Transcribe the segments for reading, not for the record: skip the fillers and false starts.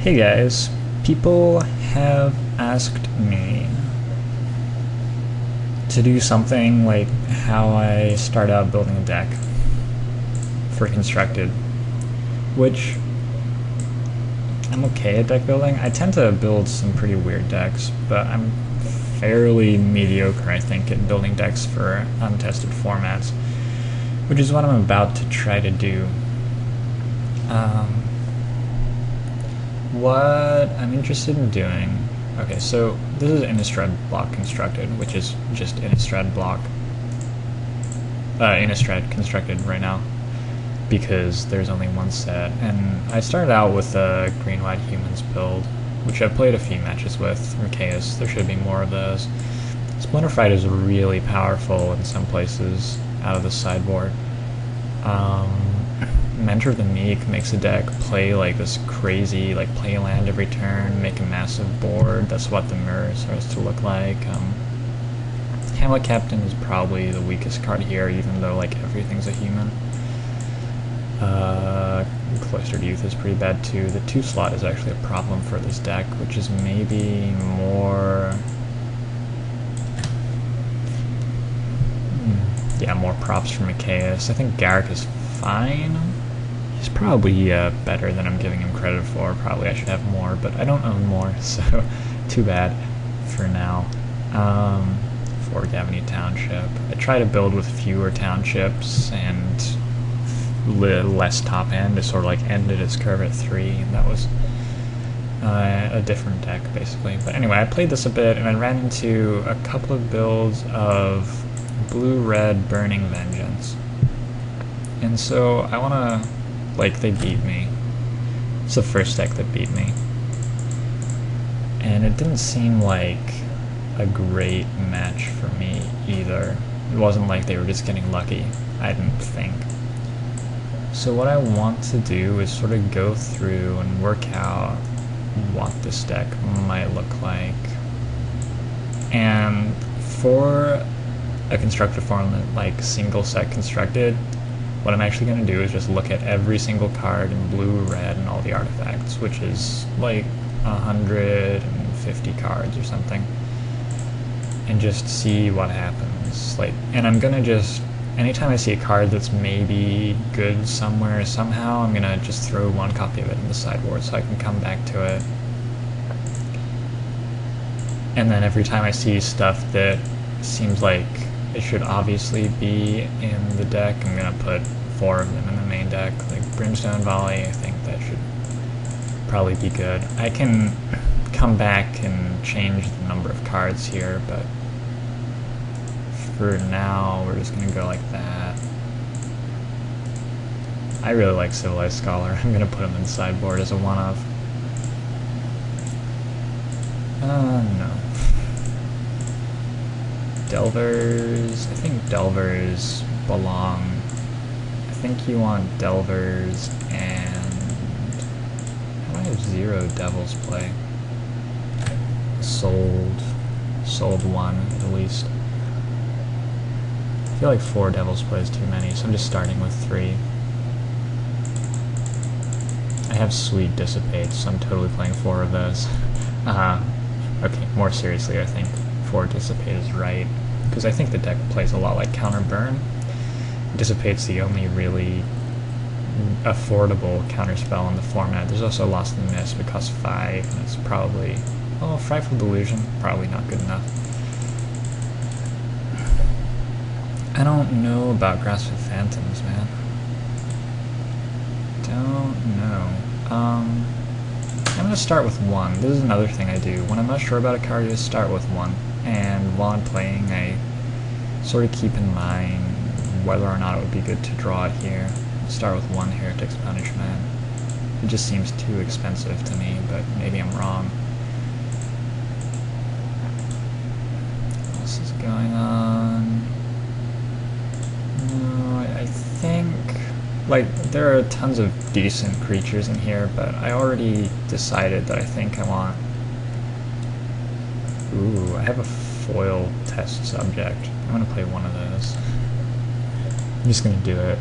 Hey guys, people have asked me to do something like how I start out building a deck for constructed, which I'm okay at deck building. I tend to build some pretty weird decks, but I'm fairly mediocre, I think, at building decks for untested formats, which is what I'm about to try to do. What I'm interested in doing... Okay, so this is Innistrad block constructed, which is just Innistrad block. Innistrad constructed right now, because there's only one set. And I started out with a green-white humans build, which I've played a few matches with from Chaos. There should be more of those. Splinterfight is really powerful in some places out of the sideboard. Mentor the Meek makes a deck play like this crazy, like play land every turn, make a massive board. That's what the mirror starts to look like. Hamlet Captain is probably the weakest card here, even though like everything's a human. Cloistered Youth is pretty bad too. The 2 slot is actually a problem for this deck, which is maybe more... yeah, more props for Micaeus. I think Garrick is fine. He's probably better than I'm giving him credit for. Probably I should have more, but I don't own more, so too bad for now. For Gavany Township. I try to build with fewer townships and less top end. It sort of like ended its curve at 3, and that was a different deck, basically. But anyway, I played this a bit, and I ran into a couple of builds of Blue-Red Burning Vengeance. And so I want to... like, they beat me. It's the first deck that beat me. And it didn't seem like a great match for me either. It wasn't like they were just getting lucky, I didn't think. So what I want to do is sort of go through and work out what this deck might look like. And for a constructed format like single set constructed, what I'm actually going to do is just look at every single card in blue, red, and all the artifacts, which is like 150 cards or something, and just see what happens. Like, and I'm gonna just, anytime I see a card that's maybe good somewhere, somehow, I'm gonna just throw one copy of it in the sideboard so I can come back to it. And then every time I see stuff that seems like it should obviously be in the deck, I'm gonna put 4 of them in the main deck. Like Brimstone Volley, I think that should probably be good. I can come back and change the number of cards here, but for now we're just gonna go like that. I really like Civilized Scholar. I'm gonna put him in the sideboard as a one-of. No. Delvers, I think Delvers belong. I think you want Delvers and... how do I have 0 Devil's Play? Sold 1 at least. I feel like 4 Devil's Play is too many, so I'm just starting with 3. I have Sweet Dissipate, so I'm totally playing 4 of those. Okay, more seriously, I think 4 Dissipate is right, because I think the deck plays a lot like Counter Burn. Dissipate's the only really affordable counterspell in the format. There's also Lost in the Mist, it costs 5, and it's probably... oh, Frightful Delusion, probably not good enough. I don't know about Grasp of Phantoms, man. Don't know. I'm gonna start with 1. This is another thing I do. When I'm not sure about a card, I just start with 1. And while I'm playing, I sort of keep in mind whether or not it would be good to draw it here. Start with 1 Heretic's Punishment. It just seems too expensive to me, but maybe I'm wrong. What else is going on? No, I think... like, there are tons of decent creatures in here, but I already decided that I think I want... ooh, I have a foil test subject. I'm gonna play one of those. I'm just gonna do it.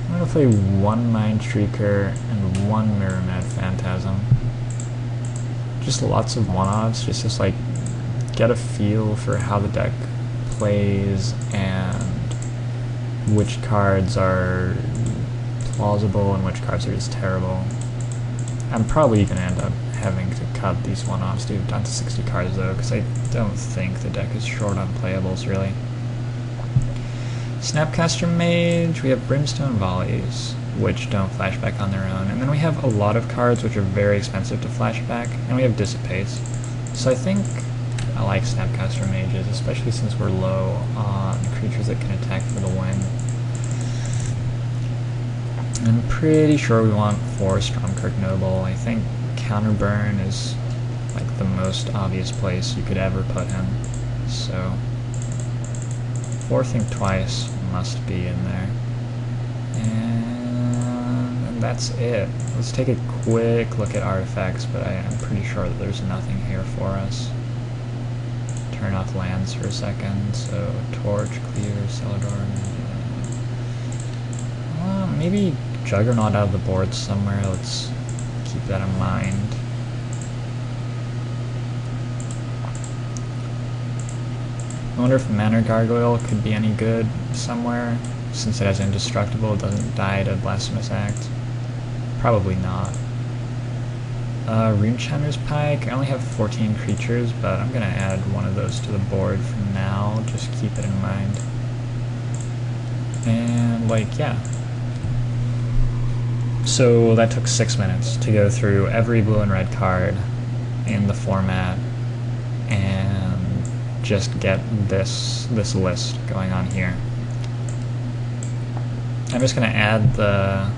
I'm gonna play one Mind Shrieker and one Mirror Mad Phantasm. Just lots of one-offs, just to like get a feel for how the deck plays and which cards are plausible and which cards are just terrible. I'm probably gonna end up having to cut these one-offs down to 60 cards though, because I don't think the deck is short on playables really. Snapcaster Mage, we have Brimstone Volleys, which don't flashback on their own, and then we have a lot of cards which are very expensive to flashback, and we have Dissipates. So I think I like Snapcaster Mages, especially since we're low on creatures that can attack for the win. I'm pretty sure we want 4 Stromkirk Noble. I think Counterburn is like the most obvious place you could ever put him. So 4 Think Twice must be in there. And that's it. Let's take a quick look at artifacts, but I'm pretty sure that there's nothing here for us. Turn off lands for a second. So Torch, Clear, Celador. Maybe Juggernaut out of the board somewhere. Let's keep that in mind. I wonder if Manor Gargoyle could be any good somewhere, since it has Indestructible, it doesn't die to Blasphemous Act. Probably not. Runechanter's Pike, I only have 14 creatures, but I'm gonna add one of those to the board for now, just keep it in mind. And, like, yeah. So that took 6 minutes to go through every blue and red card in the format and just get this list going on here. I'm just going to add the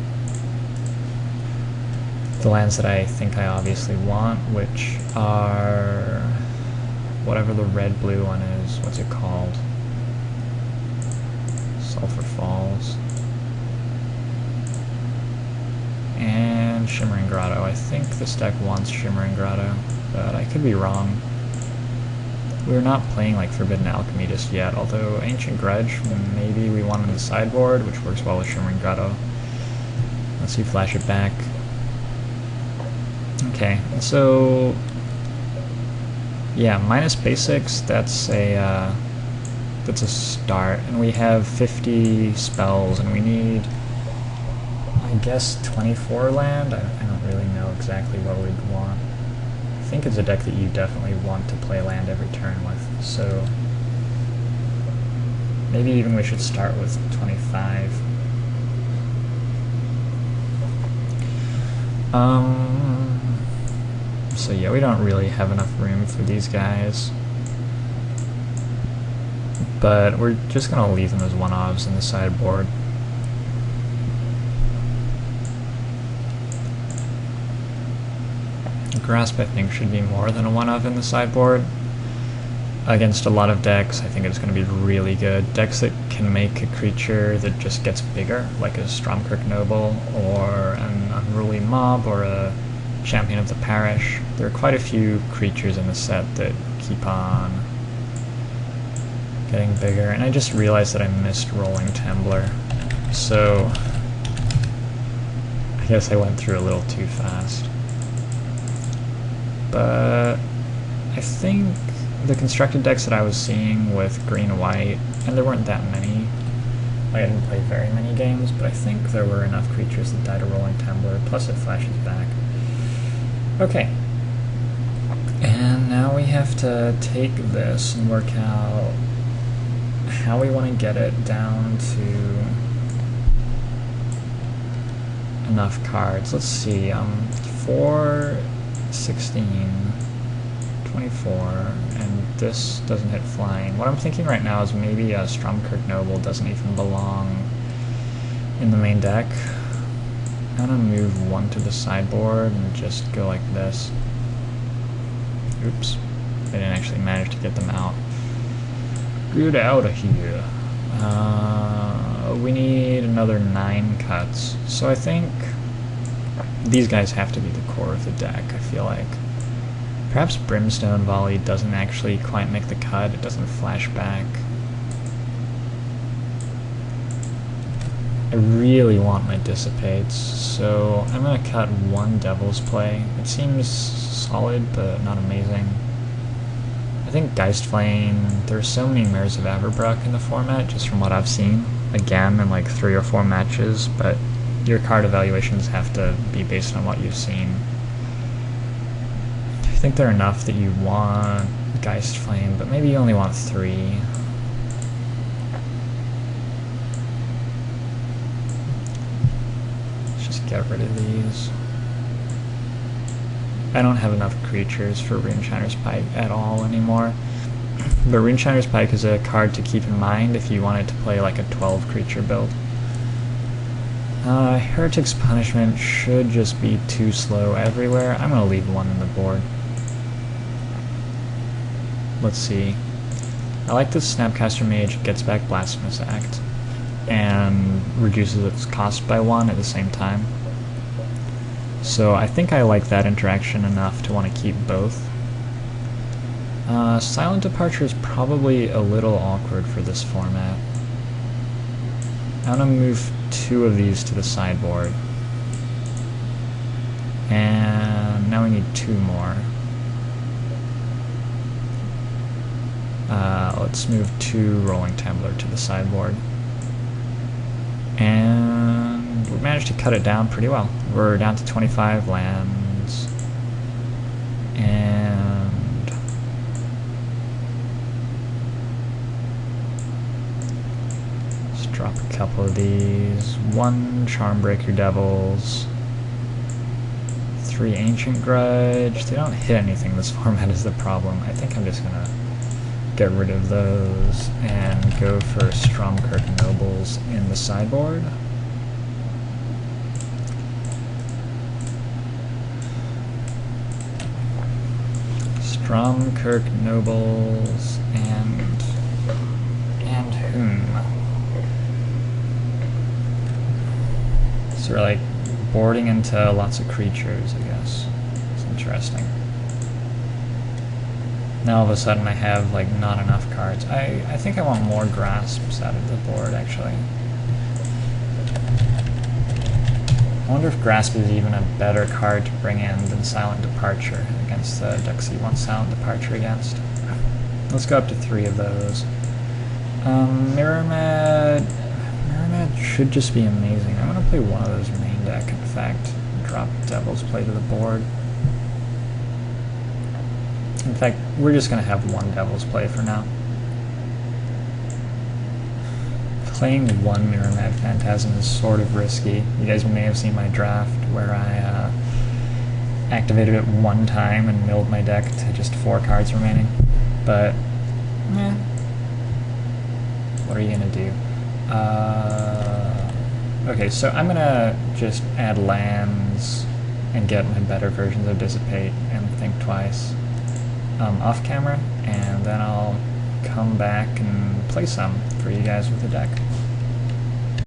lands that I think I obviously want, which are whatever the red-blue one is. What's it called? Sulphur Falls. And Shimmering Grotto. I think this deck wants Shimmering Grotto, but I could be wrong. We're not playing like Forbidden Alchemy just yet, although Ancient Grudge, maybe we want on the sideboard, which works well with Shimmering Grotto. Let's see, flash it back. Okay, so yeah, minus basics, that's a start, and we have 50 spells, and we need, I guess, 24 land? I don't really know exactly what we'd want. I think it's a deck that you definitely want to play land every turn with, so maybe even we should start with 25. So yeah, we don't really have enough room for these guys, but we're just gonna leave them as one-offs in the sideboard. Grasp, I think, should be more than a one-of in the sideboard. Against a lot of decks, I think it's going to be really good. Decks that can make a creature that just gets bigger, like a Stromkirk Noble, or an Unruly Mob, or a Champion of the Parish. There are quite a few creatures in the set that keep on getting bigger, and I just realized that I missed Rolling Tembler, so I guess I went through a little too fast. But I think the constructed decks that I was seeing with green and white, and there weren't that many, I didn't play very many games, but I think there were enough creatures that died to Rolling Tembler, plus it flashes back. Okay. And now we have to take this and work out how we want to get it down to enough cards. Let's see, 4, 16, 24, and this doesn't hit flying. What I'm thinking right now is maybe a Stromkirk Noble doesn't even belong in the main deck. I'm gonna move one to the sideboard and just go like this. Oops, I didn't actually manage to get them out. Get out of here. We need another 9 cuts, so I think these guys have to be the core of the deck, I feel like. Perhaps Brimstone Volley doesn't actually quite make the cut, it doesn't flash back. I really want my dissipates, so I'm going to cut one Devil's Play. It seems solid, but not amazing. I think Geist Flame, there's so many Mares of Averbruck in the format, just from what I've seen, again, in like 3 or 4 matches, but your card evaluations have to be based on what you've seen. I think they're enough that you want Geist Flame, but maybe you only want 3. Get rid of these. I don't have enough creatures for Runeshiner's Pike at all anymore. But Runeshiner's Pike is a card to keep in mind if you wanted to play like a 12 creature build. Heretic's Punishment should just be too slow everywhere. I'm going to leave 1 on the board. Let's see. I like this Snapcaster Mage gets back Blasphemous Act and reduces its cost by 1 at the same time. So I think I like that interaction enough to want to keep both. Silent Departure is probably a little awkward for this format. I'm going to move 2 of these to the sideboard. And now we need 2 more. Let's move 2 Rolling Tumbler to the sideboard. And we managed to cut it down pretty well. We're down to 25 lands. And let's drop a couple of these. 1 Charmbreaker Devils. 3 Ancient Grudge. They don't hit anything. This format is the problem. I think I'm just gonna get rid of those and go for Stromkirk Nobles in the sideboard. Stromkirk Nobles and whom? So we're like boarding into lots of creatures, I guess. It's interesting. Now all of a sudden I have like not enough cards. I think I want more Grasps out of the board actually. I wonder if Grasp is even a better card to bring in than Silent Departure against the decks you want Silent Departure against. Let's go up to 3 of those. Mirrormad should just be amazing. I'm going to play one of those main deck, in fact. Drop Devil's Play to the board. In fact, we're just going to have 1 Devil's Play for now. Playing 1 Mirrormad Phantasm is sort of risky. You guys may have seen my draft where I activated it 1 time and milled my deck to just 4 cards remaining. But, what are you going to do? Okay, so I'm going to just add lands and get my better versions of Dissipate and think twice. Off camera, and then I'll come back and play some for you guys with the deck.